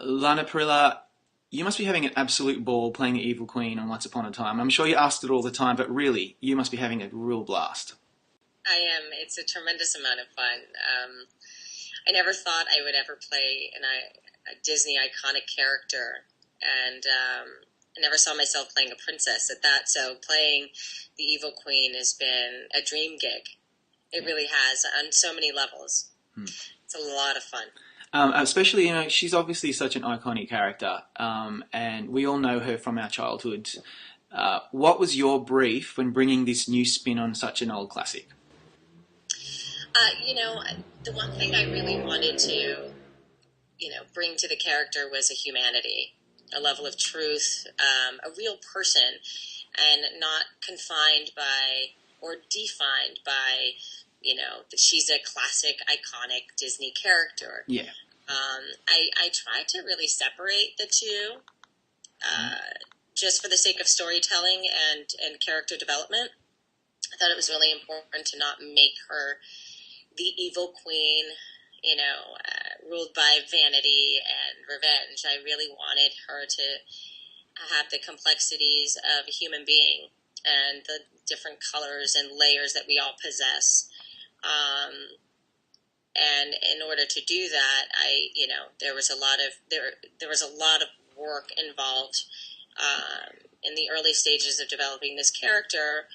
Lana Parrilla, you must be having an absolute ball playing the evil queen on Once Upon a Time. I'm sure you asked it all the time, but really, you must be having a real blast. I am. It's a tremendous amount of fun. I never thought I would ever play a Disney iconic character, and I never saw myself playing a princess at that. So playing the evil queen has been a dream gig. It really has on so many levels. Hmm. It's a lot of fun. Especially, she's obviously such an iconic character, and we all know her from our childhood. What was your brief when bringing this new spin on such an old classic? You know, the one thing I really wanted to, bring to the character was a humanity, a level of truth, a real person, and not confined by or defined by, that she's a classic, iconic Disney character. Yeah. I tried to really separate the two, just for the sake of storytelling and character development. I thought it was really important to not make her the evil queen, ruled by vanity and revenge. I really wanted her to have the complexities of a human being and the different colors and layers that we all possess. And in order to do that, there was a lot of there was a lot of work involved in the early stages of developing this character,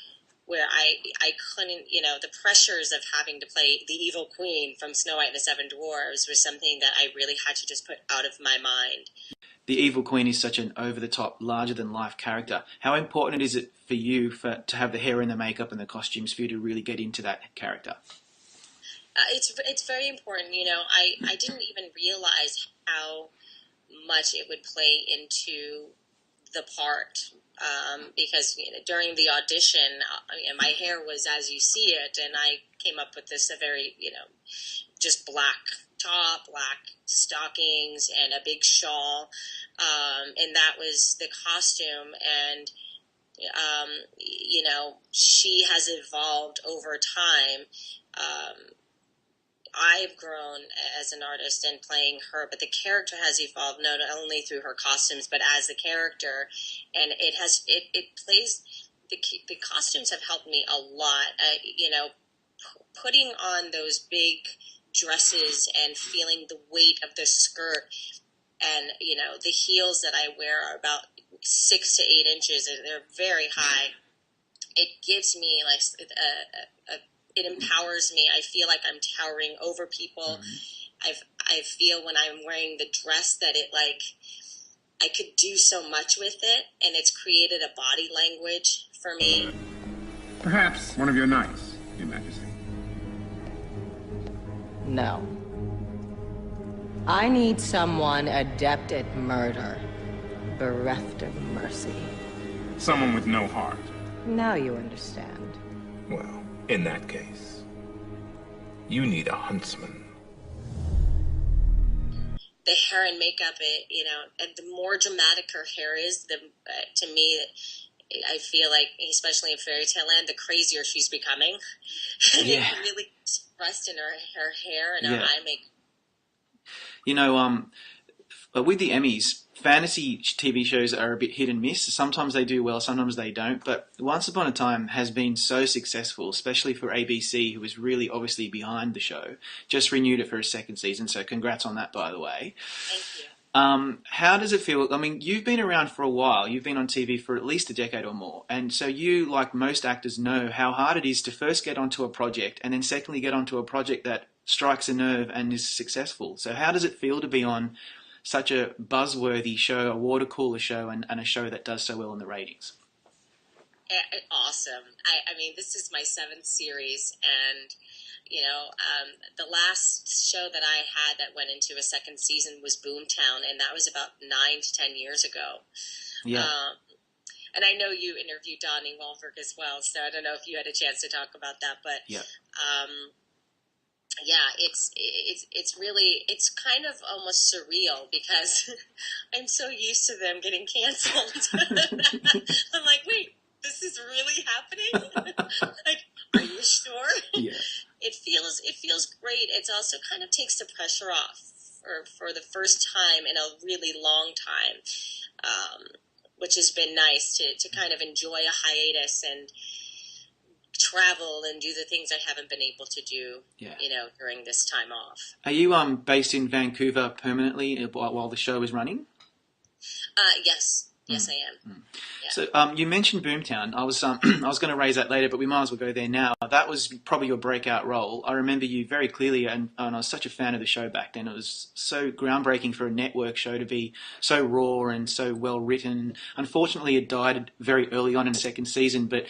where I couldn't, the pressures of having to play the evil queen from Snow White and the Seven Dwarfs was something that I really had to just put out of my mind. The evil queen is such an over-the-top, larger-than-life character. How important is it for you to have the hair and the makeup and the costumes for you to really get into that character? It's very important. I didn't even realize how much it would play into the part, because during the audition, my hair was as you see it, and I came up with this a very just black top, black stockings, and a big shawl, and that was the costume. And she has evolved over time. I've grown as an artist in playing her, but the character has evolved not only through her costumes, but as the character, and it plays. The costumes have helped me a lot. Putting on those big dresses and feeling the weight of the skirt, and the heels that I wear are about 6 to 8 inches, and they're very high. It gives me like it empowers me. I feel like I'm towering over people. I feel when I'm wearing the dress that I could do so much with it, and it's created a body language for me. Perhaps one of your knights, Your Majesty. No. I need someone adept at murder, bereft of mercy. Someone with no heart. Now you understand. Well, in that case, you need a huntsman. The hair and makeup, and the more dramatic her hair is, to me, I feel like, especially in Fairy Tale Land, the crazier she's becoming. Yeah. It really expressed in her hair and her Yeah. eye makeup. With the Emmys, fantasy TV shows are a bit hit and miss. Sometimes they do well, sometimes they don't. But Once Upon a Time has been so successful, especially for ABC, who was really obviously behind the show. Just renewed it for a second season, so congrats on that, by the way. Thank you. How does it feel? I mean, you've been around for a while. You've been on TV for at least a decade or more. And so you, like most actors, know how hard it is to first get onto a project and then secondly get onto a project that strikes a nerve and is successful. So how does it feel to be on such a buzzworthy show, a water cooler show, and a show that does so well in the ratings? Awesome. I mean, this is my 7th series, and the last show that I had that went into a second season was Boomtown, and that was about 9 to 10 years ago. Yeah. And I know you interviewed Donnie Wahlberg as well, so I don't know if you had a chance to talk about that, but Yeah. Yeah, it's really, it's kind of almost surreal because I'm so used to them getting canceled. I'm like, wait, this is really happening? Like, are you sure? Yeah. It feels great. It also kind of takes the pressure off for the first time in a really long time, which has been nice to kind of enjoy a hiatus and travel and do the things I haven't been able to do, during this time off. Are you based in Vancouver permanently while the show is running? Yes. Yes, I am. Yeah. So you mentioned Boomtown. I was I was going to raise that later, but we might as well go there now. That was probably your breakout role. I remember you very clearly, and I was such a fan of the show back then. It was so groundbreaking for a network show to be so raw and so well written. Unfortunately, it died very early on in the second season. But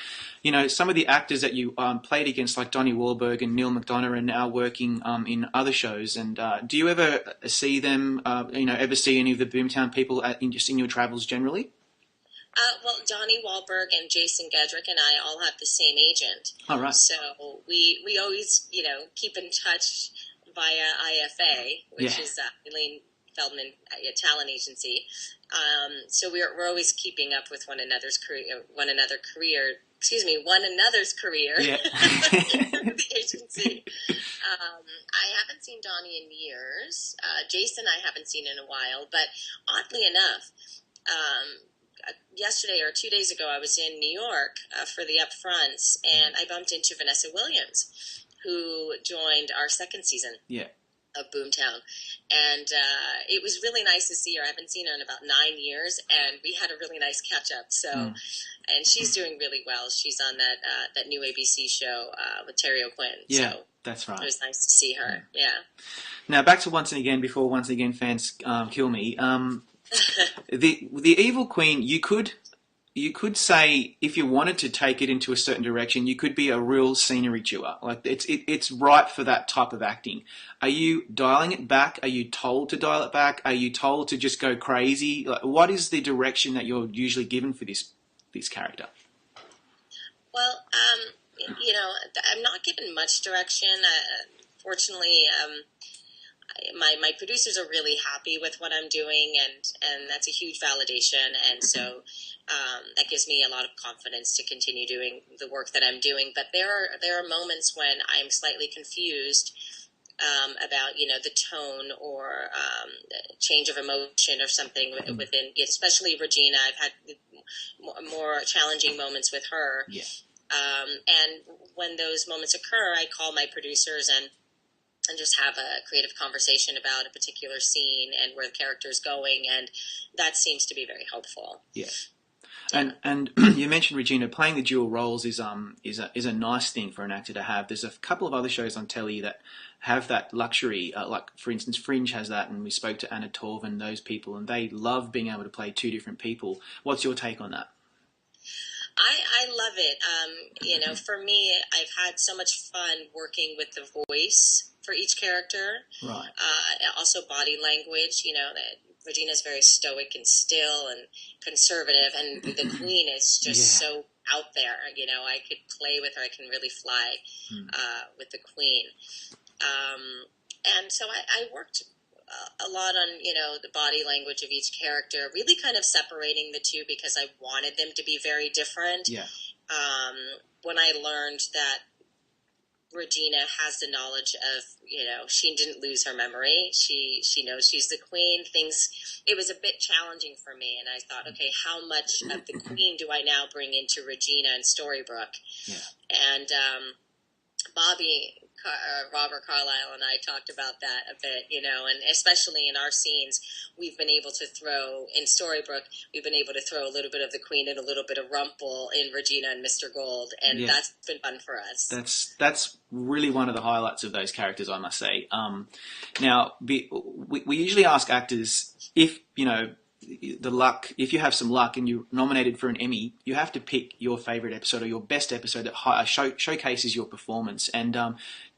some of the actors that you played against, like Donnie Wahlberg and Neil McDonough, are now working in other shows. And do you ever see them? Ever see any of the Boomtown people in your travels generally? Well, Donnie Wahlberg and Jason Gedrick and I all have the same agent. All right. So we always, keep in touch via IFA, which is Eileen Feldman Talent Agency. So we're always keeping up with one another's career. Yeah. The agency. I haven't seen Donnie in years. Jason I haven't seen in a while, but oddly enough, yesterday or 2 days ago, I was in New York for the upfronts, and I bumped into Vanessa Williams, who joined our second season of Boomtown. And it was really nice to see her. I haven't seen her in about 9 years, and we had a really nice catch-up. So, and she's doing really well. She's on that new ABC show with Terry O'Quinn. Yeah, so that's right. It was nice to see her, yeah. Now, back to Once and Again, before Once Again fans kill me. The Evil Queen, you could say, if you wanted to take it into a certain direction, you could be a real scenery chewer. Like it's ripe for that type of acting. Are you dialing it back? Are you told to dial it back? Are you told to just go crazy? Like, what is the direction that you're usually given for this character? Well, I'm not given much direction. Fortunately, my producers are really happy with what I'm doing, and that's a huge validation. And so that gives me a lot of confidence to continue doing the work that I'm doing. But there are moments when I'm slightly confused about the tone or change of emotion or something within, especially Regina. I've had more challenging moments with her. Yeah. And when those moments occur, I call my producers and just have a creative conversation about a particular scene and where the character is going, and that seems to be very helpful. Yeah. And you mentioned Regina playing the dual roles is a nice thing for an actor to have. There's a couple of other shows on telly that have that luxury, like for instance Fringe has that, and we spoke to Anna Torv and those people, and they love being able to play two different people. What's your take on that? I love it. For me, I've had so much fun working with the voice for each character. Right. Also body language, that Regina's very stoic and still and conservative, and the Queen is just so out there. I could play with her. I can really fly with the Queen. And so I worked a lot on, the body language of each character, really kind of separating the two because I wanted them to be very different. Yeah. When I learned that Regina has the knowledge of, she didn't lose her memory. She knows she's the Queen. It was a bit challenging for me. And I thought, okay, how much of the Queen do I now bring into Regina and Storybrooke? Yeah. And Robert Carlyle and I talked about that a bit, and especially in our scenes, we've been able to throw, in Storybrooke, we've been able to throw a little bit of the Queen and a little bit of Rumple in Regina and Mr. Gold, and that's been fun for us. That's really one of the highlights of those characters, I must say. Now, we usually ask actors if, if you have some luck and you're nominated for an Emmy, you have to pick your favorite episode or your best episode that showcases your performance. And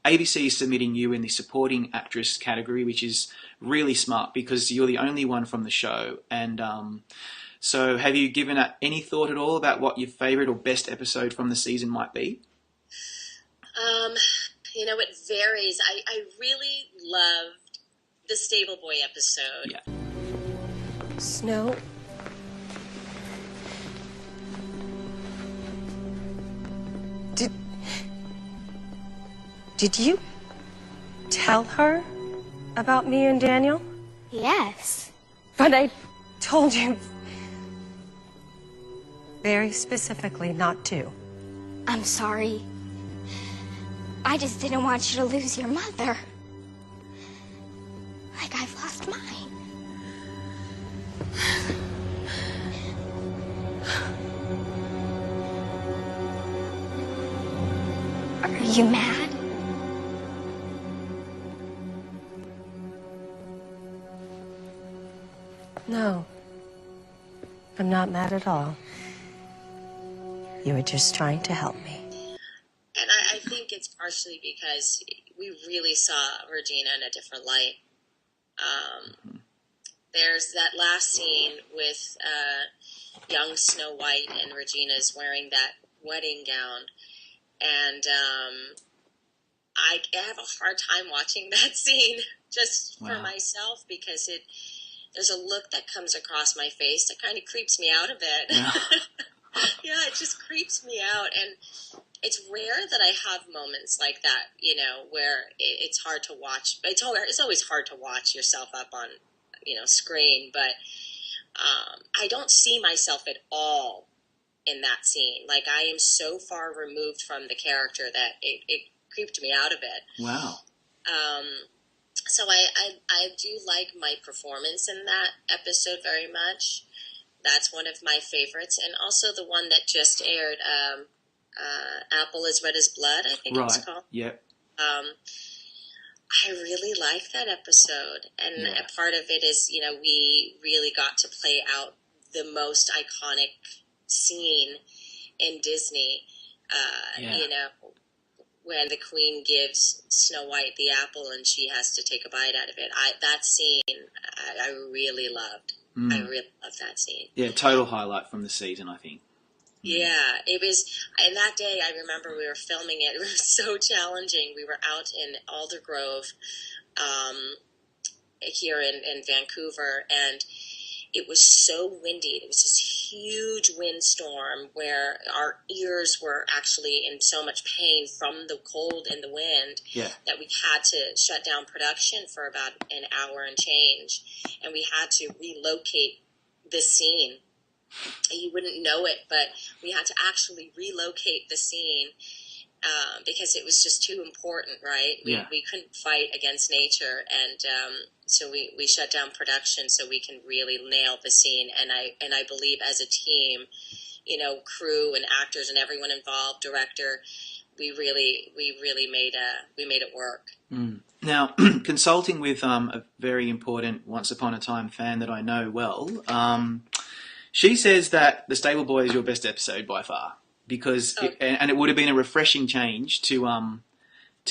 ABC is submitting you in the supporting actress category, which is really smart because you're the only one from the show. And so have you given any thought at all about what your favorite or best episode from the season might be? It varies. I really loved the Stable Boy episode. Yeah. Snow? Did you tell her about me and Daniel? Yes. But I told you very specifically not to. I'm sorry. I just didn't want you to lose your mother. Like I've lost mine. Are you mad? No. I'm not mad at all. You were just trying to help me. And I think it's partially because we really saw Regina in a different light. There's that last scene with young Snow White, and Regina's wearing that wedding gown. And I have a hard time watching that scene just for myself, because there's a look that comes across my face that kind of creeps me out a bit. Wow. Yeah, it just creeps me out. And it's rare that I have moments like that, where it's hard to watch. It's always hard to watch yourself up on, screen. But I don't see myself at all in that scene. Like, I am so far removed from the character that it creeped me out a bit. Wow. So I do like my performance in that episode very much. That's one of my favorites. And also the one that just aired, Apple as Red as Blood, I think it's called. Yep. I really like that episode. And a part of it is, we really got to play out the most iconic scene in Disney, when the Queen gives Snow White the apple and she has to take a bite out of it. That scene, I really loved. I really loved that scene. Yeah, total highlight from the season, I think. Yeah, it was. And that day, I remember we were filming it. It was so challenging. We were out in Aldergrove, here in Vancouver, and it was so windy. It was this huge windstorm where our ears were actually in so much pain from the cold and the wind that we had to shut down production for about an hour and change. And we had to relocate the scene. You wouldn't know it, but we had to actually relocate the scene because it was just too important, right? We couldn't fight against nature, and so we shut down production so we can really nail the scene. And I believe as a team, crew and actors and everyone involved, director, we really made it work. Now, consulting with a very important Once Upon a Time fan that I know well, she says that The Stable Boy is your best episode by far, because it would have been a refreshing change to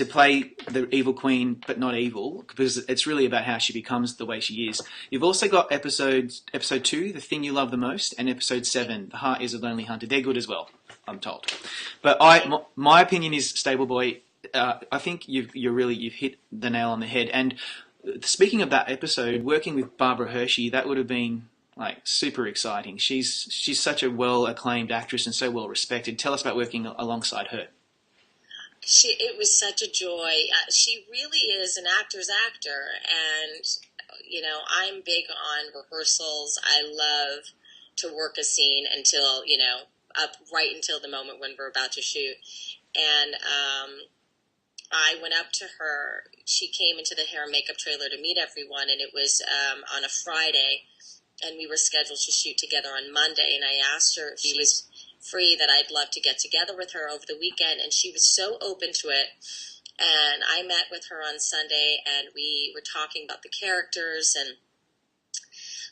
play the evil queen but not evil, because it's really about how she becomes the way she is. You've also got episode 2, The Thing You Love the Most, and episode 7, The Heart is a Lonely Hunter. They're good as well, I'm told. But my opinion is Stable Boy. I think you've hit the nail on the head. And speaking of that episode, working with Barbara Hershey, that would have been super exciting. She's such a well-acclaimed actress and so well-respected. Tell us about working alongside her. It was such a joy. She really is an actor's actor, and I'm big on rehearsals. I love to work a scene until right until the moment when we're about to shoot. And I went up to her. She came into the hair and makeup trailer to meet everyone, and it was on a Friday. And we were scheduled to shoot together on Monday, and I asked her if she was free, that I'd love to get together with her over the weekend, and she was so open to it. And I met with her on Sunday, and we were talking about the characters, and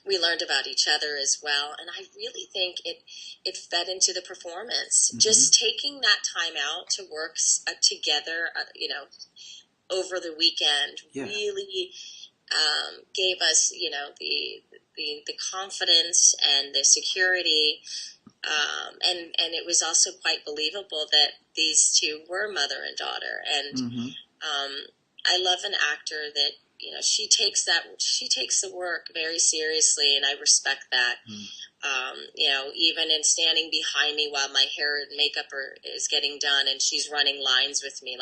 we learned about each other as well. And I really think it fed into the performance. Mm-hmm. Just taking that time out to work together, over the weekend really gave us, the confidence and the security, and it was also quite believable that these two were mother and daughter. And I love an actor that she takes the work very seriously, and I respect that. Even in standing behind me while my hair and makeup is getting done, and she's running lines with me,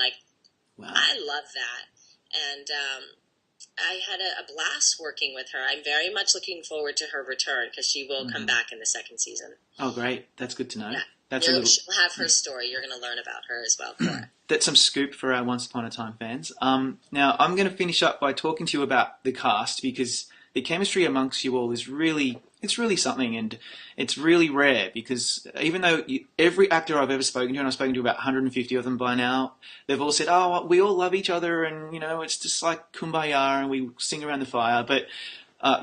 wow. I love that. And I had a blast working with her. I'm very much looking forward to her return because she will come back in the second season. Oh, great. That's good to know. Yeah. That's a little. She'll have her story. You're going to learn about her as well, Cora. That's some scoop for our Once Upon a Time fans. Now, I'm going to finish up by talking to you about the cast because the chemistry amongst you all is really, it's really something, and it's really rare because even though every actor I've ever spoken to, and I've spoken to about 150 of them by now, they've all said, oh, we all love each other and, it's just like kumbaya and we sing around the fire, but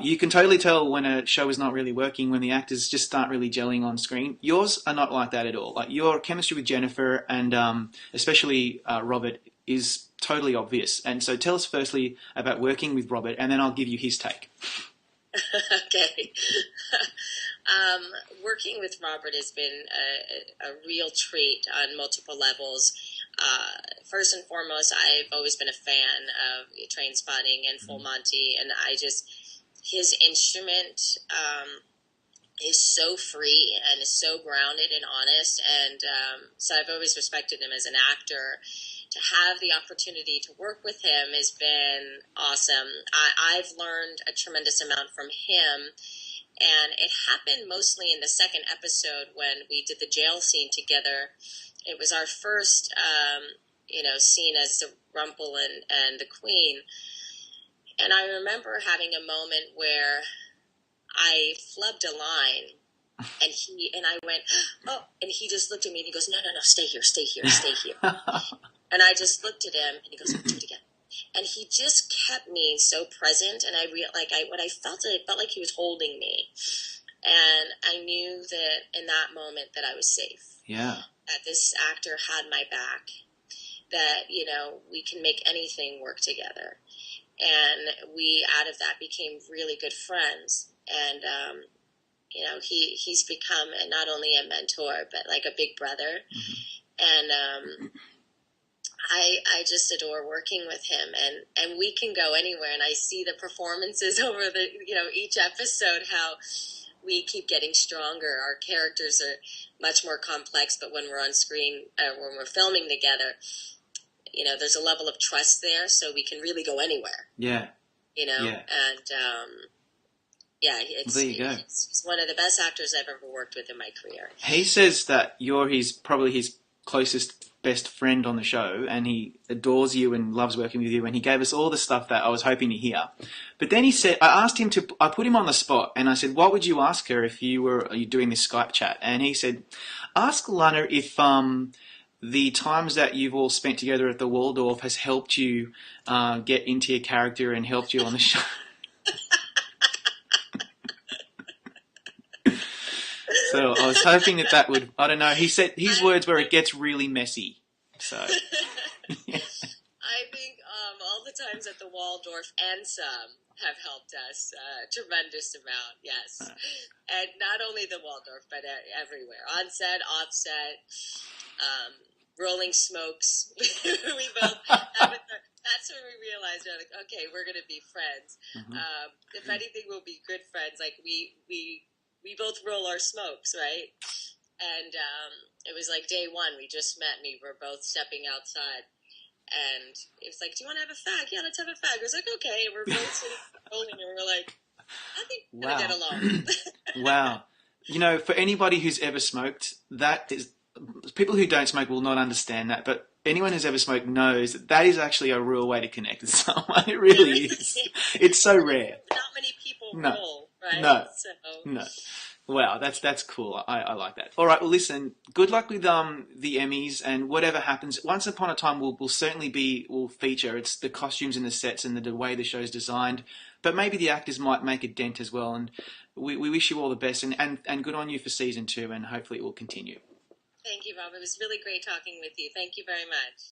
you can totally tell when a show is not really working, when the actors just aren't really gelling on screen. Yours are not like that at all. Like your chemistry with Jennifer and especially Robert is totally obvious. And so tell us firstly about working with Robert, and then I'll give you his take. Okay. Working with Robert has been a real treat on multiple levels. First and foremost, I've always been a fan of Train Spotting and Full Monty, and his instrument is so free and is so grounded and honest, and so I've always respected him as an actor. To have the opportunity to work with him has been awesome. I've learned a tremendous amount from him, and it happened mostly in the second episode when we did the jail scene together. It was our first, scene as the Rumple and the Queen. And I remember having a moment where I flubbed a line, and I went, oh, and he just looked at me and he goes, no, stay here. And I just looked at him and he goes, do it again. And he just kept me so present, and it felt like he was holding me. And I knew that in that moment that I was safe. Yeah. That this actor had my back, that, we can make anything work together. And we, out of that, became really good friends. And, he's become not only a mentor, but like a big brother. Mm-hmm. And I just adore working with him. And we can go anywhere. And I see the performances over each episode, how we keep getting stronger. Our characters are much more complex, but when we're on screen, when we're filming together, there's a level of trust there, so we can really go anywhere. Yeah. Yeah. And there you go. He's one of the best actors I've ever worked with in my career. He says that you're probably his closest best friend on the show, and he adores you and loves working with you, and he gave us all the stuff that I was hoping to hear. But then he said, I put him on the spot, and I said, what would you ask her if you were doing this Skype chat? And he said, ask Lana if the times that you've all spent together at the Waldorf has helped you get into your character and helped you on the show. So I was hoping that would, I don't know, he said, his words were, it gets really messy. So. Yeah. I think all the times at the Waldorf and some have helped us a tremendous amount, yes. And not only the Waldorf, but everywhere. On set, off set, rolling smokes. We both have it. That's when we realized, okay, we're going to be friends. Mm-hmm. If anything, we'll be good friends. Like we both roll our smokes, right? And it was like day one. We just met. We were both stepping outside. And it was like, do you want to have a fag? Yeah, let's have a fag. I was like, okay. And we're both sitting rolling, and we're like, I think we're going to get along. Wow. For anybody who's ever smoked, people who don't smoke will not understand that. But anyone who's ever smoked knows that is actually a real way to connect with someone. It really is. It's so rare. Not many people roll, right? No. Wow, that's cool. I like that. All right, well, listen, good luck with the Emmys and whatever happens. Once Upon a Time will certainly will feature. It's the costumes and the sets and the way the show's designed. But maybe the actors might make a dent as well. And we wish you all the best and good on you for season 2, and hopefully it will continue. Thank you, Rob. It was really great talking with you. Thank you very much.